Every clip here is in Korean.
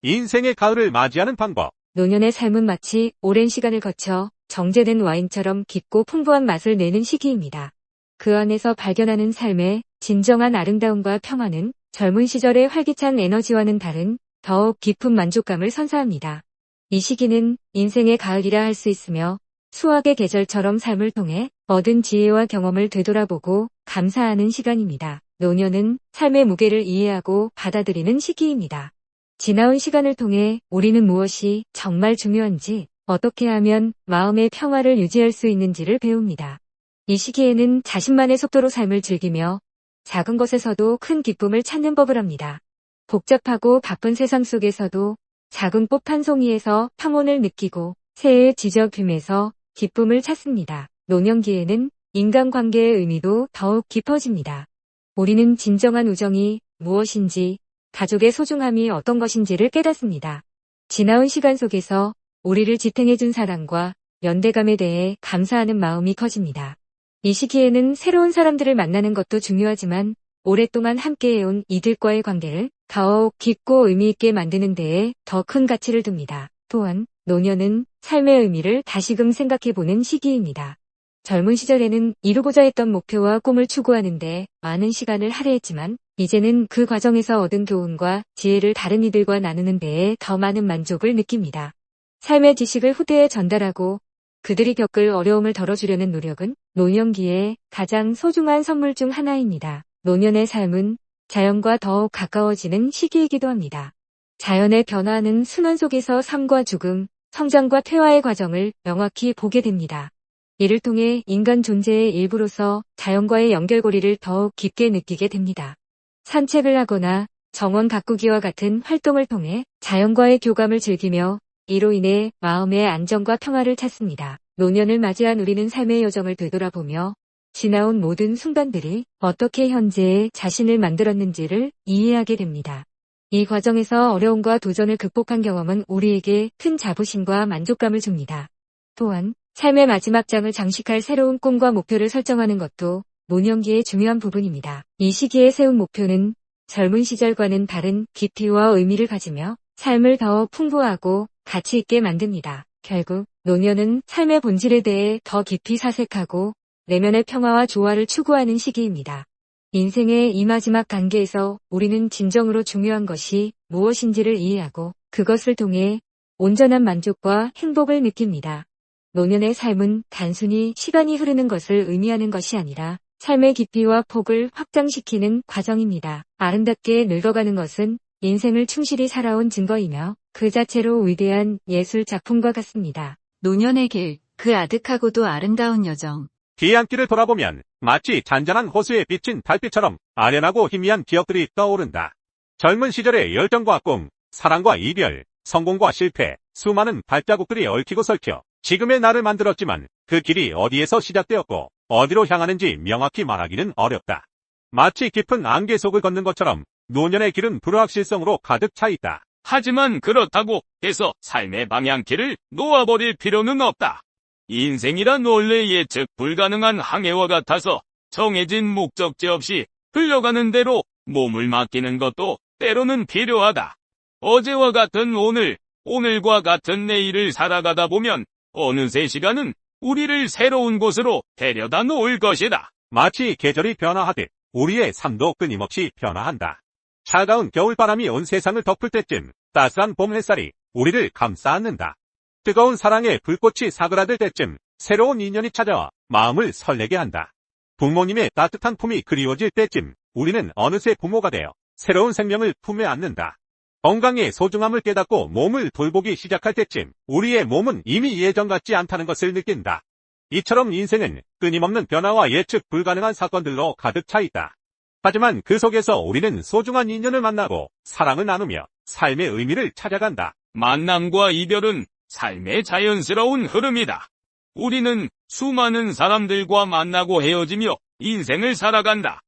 인생의 가을을 맞이하는 방법. 노년의 삶은 마치 오랜 시간을 거쳐 정제된 와인처럼 깊고 풍부한 맛을 내는 시기입니다. 그 안에서 발견하는 삶의 진정한 아름다움과 평화는 젊은 시절의 활기찬 에너지와는 다른 더욱 깊은 만족감을 선사합니다. 이 시기는 인생의 가을이라 할 수 있으며 수학의 계절처럼 삶을 통해 얻은 지혜와 경험을 되돌아보고 감사하는 시간입니다. 노년은 삶의 무게를 이해하고 받아들이는 시기입니다. 지나온 시간을 통해 우리는 무엇이 정말 중요한지, 어떻게 하면 마음의 평화를 유지할 수 있는지를 배웁니다. 이 시기에는 자신만의 속도로 삶을 즐기며 작은 것에서도 큰 기쁨을 찾는 법을 합니다. 복잡하고 바쁜 세상 속에서도 작은 꽃 한 송이에서 평온을 느끼고 새의 지저귀에서 기쁨을 찾습니다. 노년기에는 인간관계의 의미도 더욱 깊어집니다. 우리는 진정한 우정이 무엇인지, 가족의 소중함이 어떤 것인지를 깨닫습니다. 지나온 시간 속에서 우리를 지탱해준 사랑과 연대감에 대해 감사하는 마음이 커집니다. 이 시기에는 새로운 사람들을 만나는 것도 중요하지만 오랫동안 함께해온 이들과의 관계를 더욱 깊고 의미있게 만드는 데에 더 큰 가치를 둡니다. 또한 노년은 삶의 의미를 다시금 생각해보는 시기입니다. 젊은 시절에는 이루고자 했던 목표와 꿈을 추구하는 데 많은 시간을 할애했지만 이제는 그 과정에서 얻은 교훈과 지혜를 다른 이들과 나누는 데에 더 많은 만족을 느낍니다. 삶의 지식을 후대에 전달하고 그들이 겪을 어려움을 덜어주려는 노력은 노년기의 가장 소중한 선물 중 하나입니다. 노년의 삶은 자연과 더욱 가까워지는 시기이기도 합니다. 자연의 변화는 순환 속에서 삶과 죽음, 성장과 퇴화의 과정을 명확히 보게 됩니다. 이를 통해 인간 존재의 일부로서 자연과의 연결고리를 더욱 깊게 느끼게 됩니다. 산책을 하거나 정원 가꾸기와 같은 활동을 통해 자연과의 교감을 즐기며 이로 인해 마음의 안정과 평화를 찾습니다. 노년을 맞이한 우리는 삶의 여정을 되돌아보며 지나온 모든 순간들이 어떻게 현재의 자신을 만들었는지를 이해하게 됩니다. 이 과정에서 어려움과 도전을 극복한 경험은 우리에게 큰 자부심과 만족감을 줍니다. 또한 삶의 마지막 장을 장식할 새로운 꿈과 목표를 설정하는 것도 노년기의 중요한 부분입니다. 이 시기에 세운 목표는 젊은 시절과는 다른 깊이와 의미를 가지며 삶을 더 풍부하고 가치 있게 만듭니다. 결국 노년은 삶의 본질에 대해 더 깊이 사색하고 내면의 평화와 조화를 추구하는 시기입니다. 인생의 이 마지막 단계에서 우리는 진정으로 중요한 것이 무엇인지를 이해하고 그것을 통해 온전한 만족과 행복을 느낍니다. 노년의 삶은 단순히 시간이 흐르는 것을 의미하는 것이 아니라 삶의 깊이와 폭을 확장시키는 과정입니다. 아름답게 늙어가는 것은 인생을 충실히 살아온 증거이며 그 자체로 위대한 예술 작품과 같습니다. 노년의 길, 그 아득하고도 아름다운 여정. 뒤안길을 돌아보면 마치 잔잔한 호수에 비친 달빛처럼 아련하고 희미한 기억들이 떠오른다. 젊은 시절의 열정과 꿈, 사랑과 이별, 성공과 실패, 수많은 발자국들이 얽히고 설켜 지금의 나를 만들었지만 그 길이 어디에서 시작되었고 어디로 향하는지 명확히 말하기는 어렵다. 마치 깊은 안개 속을 걷는 것처럼 노년의 길은 불확실성으로 가득 차 있다. 하지만 그렇다고 해서 삶의 방향키를 놓아버릴 필요는 없다. 인생이란 원래 예측 불가능한 항해와 같아서 정해진 목적지 없이 흘러가는 대로 몸을 맡기는 것도 때로는 필요하다. 어제와 같은 오늘, 오늘과 같은 내일을 살아가다 보면 어느새 시간은 우리를 새로운 곳으로 데려다 놓을 것이다. 마치 계절이 변화하듯 우리의 삶도 끊임없이 변화한다. 차가운 겨울바람이 온 세상을 덮을 때쯤 따스한 봄 햇살이 우리를 감싸 안는다. 뜨거운 사랑의 불꽃이 사그라들 때쯤 새로운 인연이 찾아와 마음을 설레게 한다. 부모님의 따뜻한 품이 그리워질 때쯤 우리는 어느새 부모가 되어 새로운 생명을 품에 안는다. 건강의 소중함을 깨닫고 몸을 돌보기 시작할 때쯤 우리의 몸은 이미 예전 같지 않다는 것을 느낀다. 이처럼 인생은 끊임없는 변화와 예측 불가능한 사건들로 가득 차 있다. 하지만 그 속에서 우리는 소중한 인연을 만나고 사랑을 나누며 삶의 의미를 찾아간다. 만남과 이별은 삶의 자연스러운 흐름이다. 우리는 수많은 사람들과 만나고 헤어지며 인생을 살아간다.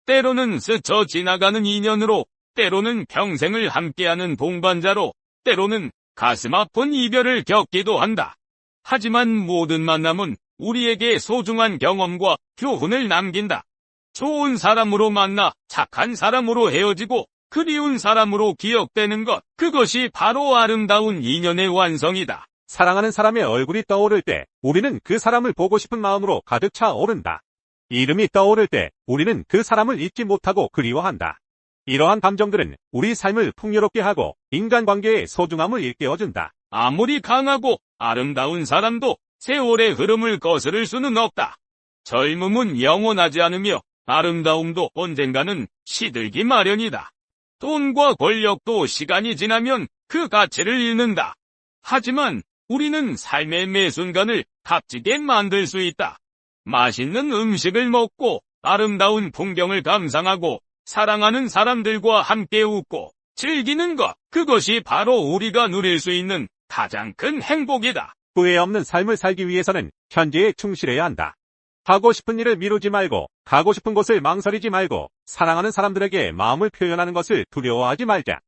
때로는 스쳐 지나가는 인연으로, 때로는 평생을 함께하는 동반자로, 때로는 가슴 아픈 이별을 겪기도 한다. 하지만 모든 만남은 우리에게 소중한 경험과 교훈을 남긴다. 좋은 사람으로 만나 착한 사람으로 헤어지고 그리운 사람으로 기억되는 것, 그것이 바로 아름다운 인연의 완성이다. 사랑하는 사람의 얼굴이 떠오를 때 우리는 그 사람을 보고 싶은 마음으로 가득 차오른다. 이름이 떠오를 때 우리는 그 사람을 잊지 못하고 그리워한다. 이러한 감정들은 우리 삶을 풍요롭게 하고 인간관계의 소중함을 일깨워준다. 아무리 강하고 아름다운 사람도 세월의 흐름을 거스를 수는 없다. 젊음은 영원하지 않으며 아름다움도 언젠가는 시들기 마련이다. 돈과 권력도 시간이 지나면 그 가치를 잃는다. 하지만 우리는 삶의 매 순간을 값지게 만들 수 있다. 맛있는 음식을 먹고 아름다운 풍경을 감상하고 사랑하는 사람들과 함께 웃고 즐기는 것, 그것이 바로 우리가 누릴 수 있는 가장 큰 행복이다. 후회 없는 삶을 살기 위해서는 현재에 충실해야 한다. 하고 싶은 일을 미루지 말고, 가고 싶은 곳을 망설이지 말고, 사랑하는 사람들에게 마음을 표현하는 것을 두려워하지 말자.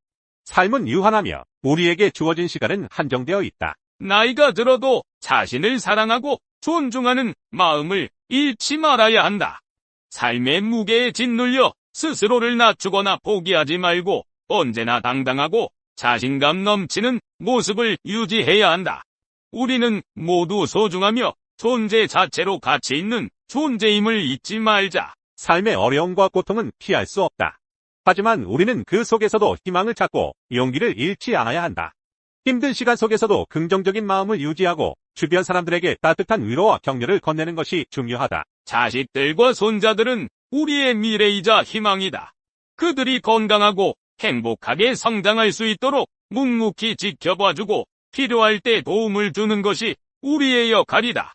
삶은 유한하며 우리에게 주어진 시간은 한정되어 있다. 나이가 들어도 자신을 사랑하고 존중하는 마음을 잃지 말아야 한다. 삶의 무게에 짓눌려 스스로를 낮추거나 포기하지 말고 언제나 당당하고 자신감 넘치는 모습을 유지해야 한다. 우리는 모두 소중하며 존재 자체로 가치 있는 존재임을 잊지 말자. 삶의 어려움과 고통은 피할 수 없다. 하지만 우리는 그 속에서도 희망을 찾고 용기를 잃지 않아야 한다. 힘든 시간 속에서도 긍정적인 마음을 유지하고 주변 사람들에게 따뜻한 위로와 격려를 건네는 것이 중요하다. 자식들과 손자들은 우리의 미래이자 희망이다. 그들이 건강하고 행복하게 성장할 수 있도록 묵묵히 지켜봐주고 필요할 때 도움을 주는 것이 우리의 역할이다.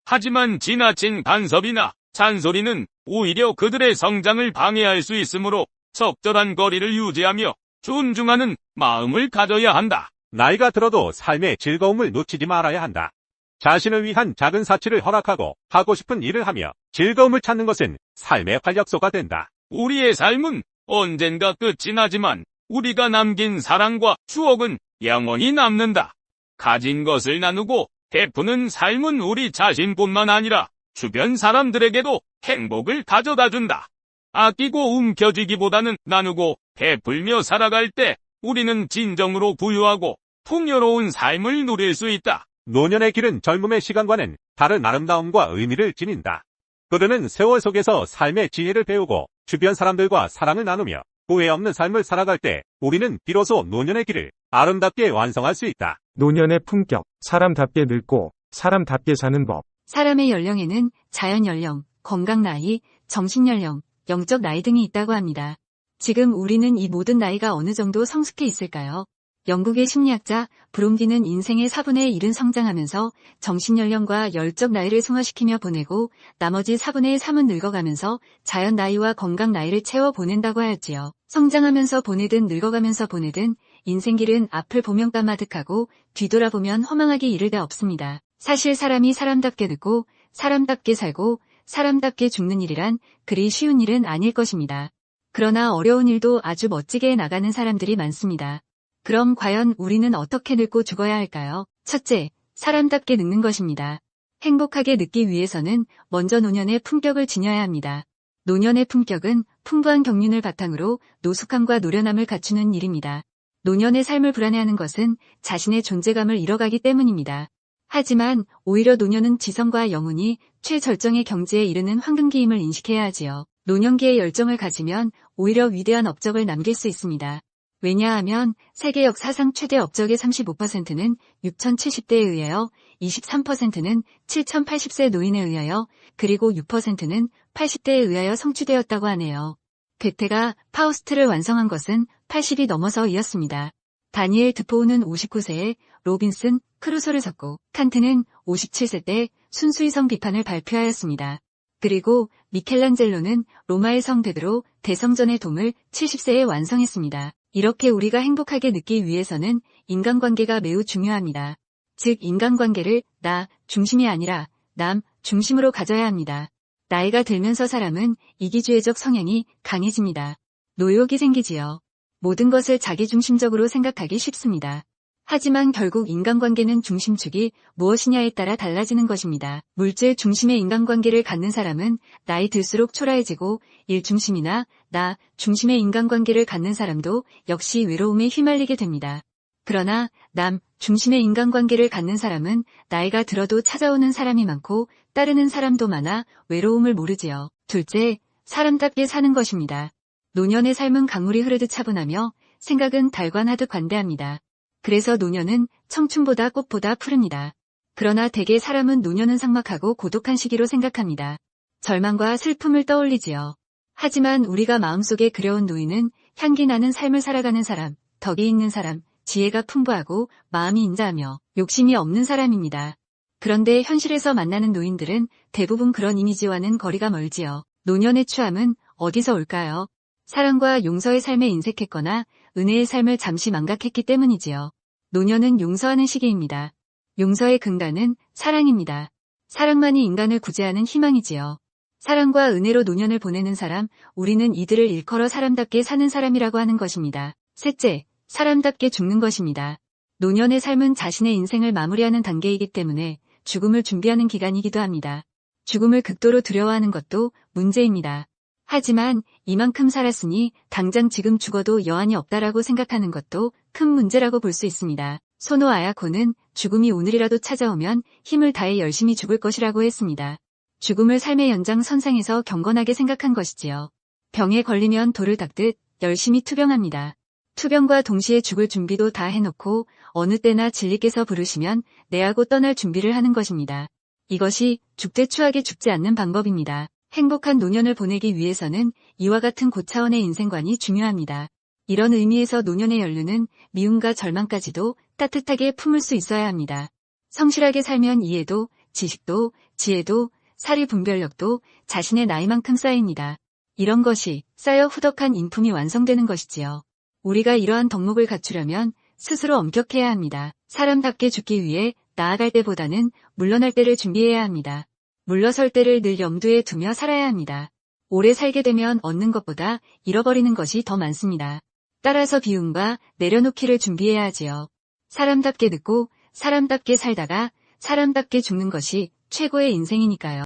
하지만 지나친 간섭이나 잔소리는 오히려 그들의 성장을 방해할 수 있으므로 적절한 거리를 유지하며 존중하는 마음을 가져야 한다. 나이가 들어도 삶의 즐거움을 놓치지 말아야 한다. 자신을 위한 작은 사치를 허락하고 하고 싶은 일을 하며 즐거움을 찾는 것은 삶의 활력소가 된다. 우리의 삶은 언젠가 끝이 나지만 우리가 남긴 사랑과 추억은 영원히 남는다. 가진 것을 나누고 베푸는 삶은 우리 자신뿐만 아니라 주변 사람들에게도 행복을 가져다 준다. 아끼고 움켜쥐기보다는 나누고 베풀며 살아갈 때 우리는 진정으로 부유하고 풍요로운 삶을 누릴 수 있다. 노년의 길은 젊음의 시간과는 다른 아름다움과 의미를 지닌다. 그들은 세월 속에서 삶의 지혜를 배우고 주변 사람들과 사랑을 나누며 후회 없는 삶을 살아갈 때 우리는 비로소 노년의 길을 아름답게 완성할 수 있다. 노년의 품격, 사람답게 늙고 사람답게 사는 법. 사람의 연령에는 자연 연령, 건강 나이, 정신 연령, 영적 나이 등이 있다고 합니다. 지금 우리는 이 모든 나이가 어느 정도 성숙해 있을까요? 영국의 심리학자 브롬디는 인생의 4분의 1은 성장하면서 정신연령과 열적 나이를 승화시키며 보내고 나머지 4분의 3은 늙어가면서 자연 나이와 건강 나이를 채워 보낸다고 하였지요. 성장하면서 보내든 늙어가면서 보내든 인생길은 앞을 보면 까마득하고 뒤돌아보면 허망하게 이를 데 없습니다. 사실 사람이 사람답게 늙고 사람답게 살고 사람답게 죽는 일이란 그리 쉬운 일은 아닐 것입니다. 그러나 어려운 일도 아주 멋지게 나가는 사람들이 많습니다. 그럼 과연 우리는 어떻게 늙고 죽어야 할까요? 첫째, 사람답게 늙는 것입니다. 행복하게 늙기 위해서는 먼저 노년의 품격을 지녀야 합니다. 노년의 품격은 풍부한 경륜을 바탕으로 노숙함과 노련함을 갖추는 일입니다. 노년의 삶을 불안해하는 것은 자신의 존재감을 잃어가기 때문입니다. 하지만 오히려 노년은 지성과 영혼이 최절정의 경지에 이르는 황금기임을 인식해야 하지요. 노년기의 열정을 가지면 오히려 위대한 업적을 남길 수 있습니다. 왜냐하면 세계 역사상 최대 업적의 35%는 6070대에 의하여, 23%는 7080세 노인에 의하여, 그리고 6%는 80대에 의하여 성취되었다고 하네요. 괴테가 파우스트를 완성한 것은 80이 넘어서이었습니다. 다니엘 드포우는 59세에 로빈슨 크루소를 썼고, 칸트는 57세 때 순수이성 비판을 발표하였습니다. 그리고 미켈란젤로는 로마의 성 베드로 대성전의 돔을 70세에 완성했습니다. 이렇게 우리가 행복하게 늙기 위해서는 인간관계가 매우 중요합니다. 즉 인간관계를 나 중심이 아니라 남 중심으로 가져야 합니다. 나이가 들면서 사람은 이기주의적 성향이 강해집니다. 노욕이 생기지요. 모든 것을 자기중심적으로 생각하기 쉽습니다. 하지만 결국 인간관계는 중심축이 무엇이냐에 따라 달라지는 것입니다. 물질 중심의 인간관계를 갖는 사람은 나이 들수록 초라해지고 일 중심이나 나 중심의 인간관계를 갖는 사람도 역시 외로움에 휘말리게 됩니다. 그러나 남 중심의 인간관계를 갖는 사람은 나이가 들어도 찾아오는 사람이 많고 따르는 사람도 많아 외로움을 모르지요. 둘째, 사람답게 사는 것입니다. 노년의 삶은 강물이 흐르듯 차분하며 생각은 달관하듯 관대합니다. 그래서 노년은 청춘보다 꽃보다 푸릅니다. 그러나 대개 사람은 노년은 삭막하고 고독한 시기로 생각합니다. 절망과 슬픔을 떠올리지요. 하지만 우리가 마음속에 그려온 노인은 향기 나는 삶을 살아가는 사람, 덕이 있는 사람, 지혜가 풍부하고 마음이 인자하며 욕심이 없는 사람입니다. 그런데 현실에서 만나는 노인들은 대부분 그런 이미지와는 거리가 멀지요. 노년의 추함은 어디서 올까요? 사랑과 용서의 삶에 인색했거나 은혜의 삶을 잠시 망각했기 때문이지요. 노년은 용서하는 시기입니다. 용서의 근간은 사랑입니다. 사랑만이 인간을 구제하는 희망이지요. 사랑과 은혜로 노년을 보내는 사람, 우리는 이들을 일컬어 사람답게 사는 사람이라고 하는 것입니다. 셋째, 사람답게 죽는 것입니다. 노년의 삶은 자신의 인생을 마무리하는 단계이기 때문에 죽음을 준비하는 기간이기도 합니다. 죽음을 극도로 두려워하는 것도 문제입니다. 하지만 이만큼 살았으니 당장 지금 죽어도 여한이 없다라고 생각하는 것도 큰 문제라고 볼 수 있습니다. 소노 아야코는 죽음이 오늘이라도 찾아오면 힘을 다해 열심히 죽을 것이라고 했습니다. 죽음을 삶의 연장선상에서 경건하게 생각한 것이지요. 병에 걸리면 돌을 닦듯 열심히 투병합니다. 투병과 동시에 죽을 준비도 다 해놓고 어느 때나 진리께서 부르시면 내하고 떠날 준비를 하는 것입니다. 이것이 죽되 추하게 죽지 않는 방법입니다. 행복한 노년을 보내기 위해서는 이와 같은 고차원의 인생관이 중요합니다. 이런 의미에서 노년의 연륜은 미움과 절망까지도 따뜻하게 품을 수 있어야 합니다. 성실하게 살면 이해도, 지식도, 지혜도, 사리 분별력도 자신의 나이만큼 쌓입니다. 이런 것이 쌓여 후덕한 인품이 완성되는 것이지요. 우리가 이러한 덕목을 갖추려면 스스로 엄격해야 합니다. 사람답게 죽기 위해 나아갈 때보다는 물러날 때를 준비해야 합니다. 물러설 때를 늘 염두에 두며 살아야 합니다. 오래 살게 되면 얻는 것보다 잃어버리는 것이 더 많습니다. 따라서 비움과 내려놓기를 준비해야 하지요. 사람답게 듣고 사람답게 살다가 사람답게 죽는 것이 최고의 인생이니까요.